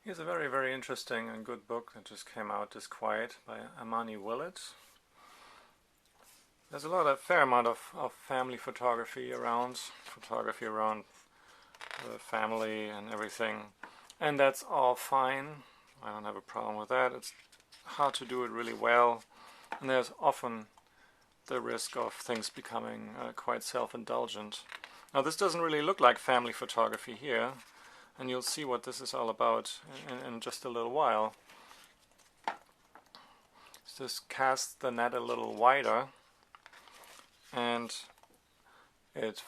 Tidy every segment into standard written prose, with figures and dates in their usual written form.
Here's a very, very interesting and good book that just came out, Disquiet, by Amani Willett. There's a fair amount of family photography around the family and everything. And that's all fine. I don't have a problem with that. It's hard to do it really well. And there's often the risk of things becoming quite self-indulgent. Now this doesn't really look like family photography here. And you'll see what this is all about in just a little while. Just cast the net a little wider, and it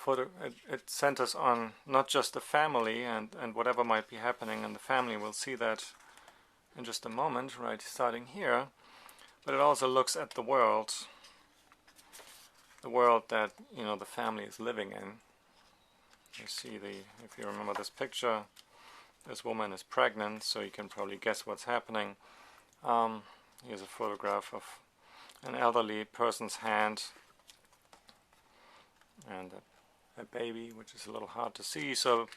centers on not just the family and whatever might be happening in the family. We'll see that in just a moment, right, starting here. But it also looks at the world that, you know, the family is living in. You see if you remember this picture, this woman is pregnant, so you can probably guess what's happening. Here's a photograph of an elderly person's hand and a baby, which is a little hard to see. So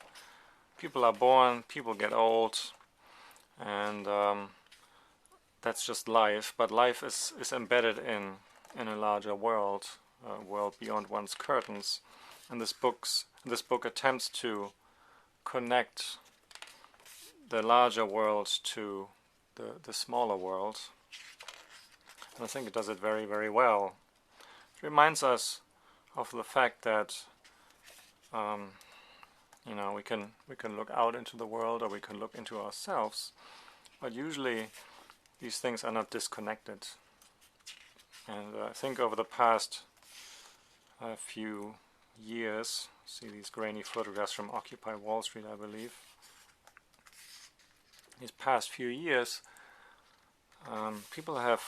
people are born, people get old, and that's just life. But life is embedded in a larger world, a world beyond one's curtains. And this book attempts to connect the larger world to the smaller world. And I think it does it very, very well. It reminds us of the fact that you know, we can look out into the world, or we can look into ourselves, but usually these things are not disconnected. And I think over the past few years, see these grainy photographs from Occupy Wall Street, I believe. These past few years, people have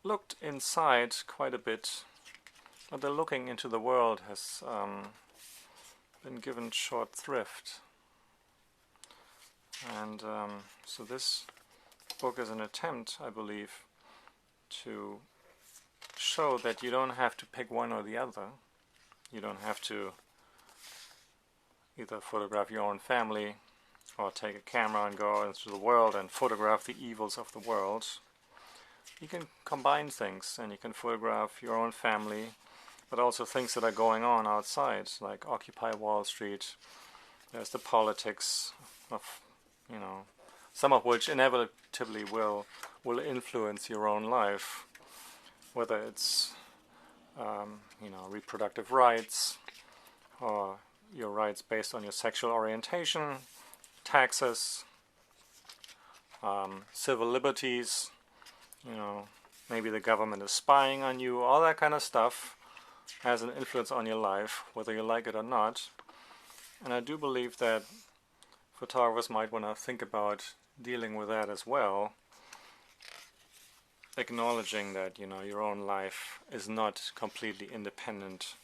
looked inside quite a bit, but the looking into the world has been given short thrift. And so this book is an attempt, I believe, to show that you don't have to pick one or the other. You don't have to either photograph your own family or take a camera and go out into the world and photograph the evils of the world. You can combine things, and you can photograph your own family, but also things that are going on outside, like Occupy Wall Street. There's the politics of, you know, some of which inevitably will influence your own life, whether it's you know, reproductive rights, or your rights based on your sexual orientation, taxes, civil liberties, you know, maybe the government is spying on you. All that kind of stuff has an influence on your life, whether you like it or not. And I do believe that photographers might want to think about dealing with that as well, acknowledging that, you know, your own life is not completely independent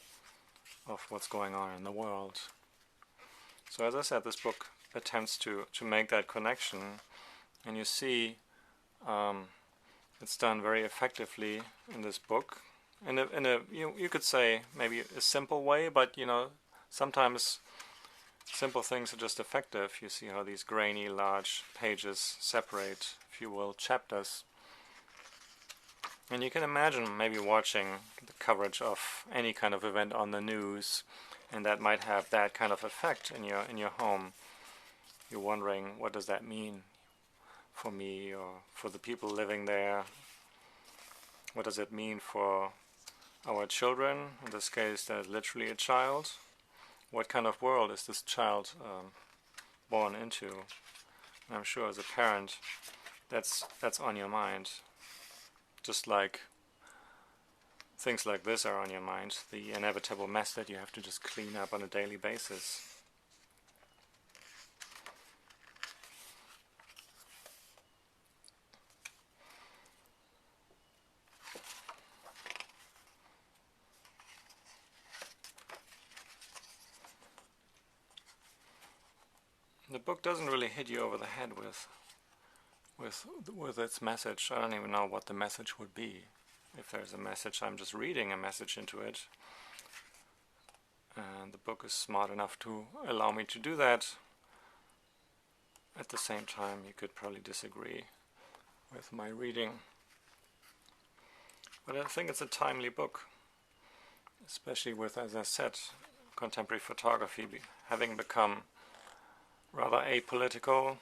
of what's going on in the world. So as I said, this book attempts to make that connection, and you see it's done very effectively in this book, in a you could say maybe a simple way, but you know, sometimes simple things are just effective. You see how these grainy large pages separate, if you will, chapters. And you can imagine maybe watching the coverage of any kind of event on the news, and that might have that kind of effect in your home. You're wondering, what does that mean for me or for the people living there? What does it mean for our children? In this case, there's literally a child. What kind of world is this child born into? And I'm sure as a parent, that's on your mind. Just like things like this are on your mind, the inevitable mess that you have to just clean up on a daily basis. The book doesn't really hit you over the head with its message. I don't even know what the message would be. If there's a message, I'm just reading a message into it. And the book is smart enough to allow me to do that. at the same time you could probably disagree with my reading. But I think it's a timely book, especially with, as I said, contemporary photography having become rather apolitical,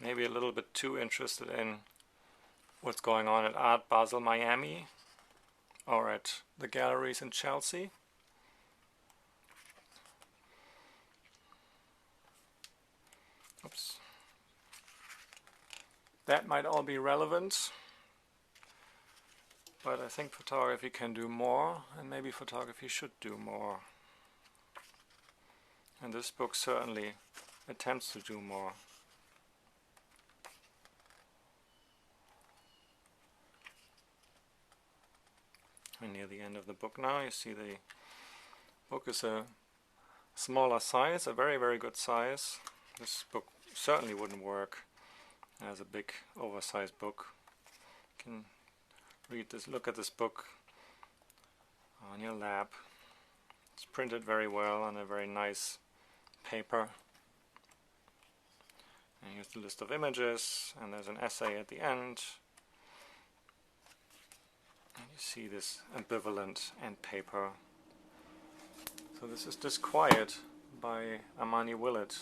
maybe a little bit too interested in what's going on at Art Basel Miami or at the galleries in Chelsea. Oops. That might all be relevant, but I think photography can do more, and maybe photography should do more. And this book certainly attempts to do more. We're near the end of the book now. You see the book is a smaller size, a very, very good size. This book certainly wouldn't work as a big, oversized book. You can read this, look at this book on your lap. It's printed very well on a very nice paper. And here's the list of images, and there's an essay at the end. And you see this ambivalent end paper. So this is Disquiet by Amani Willett.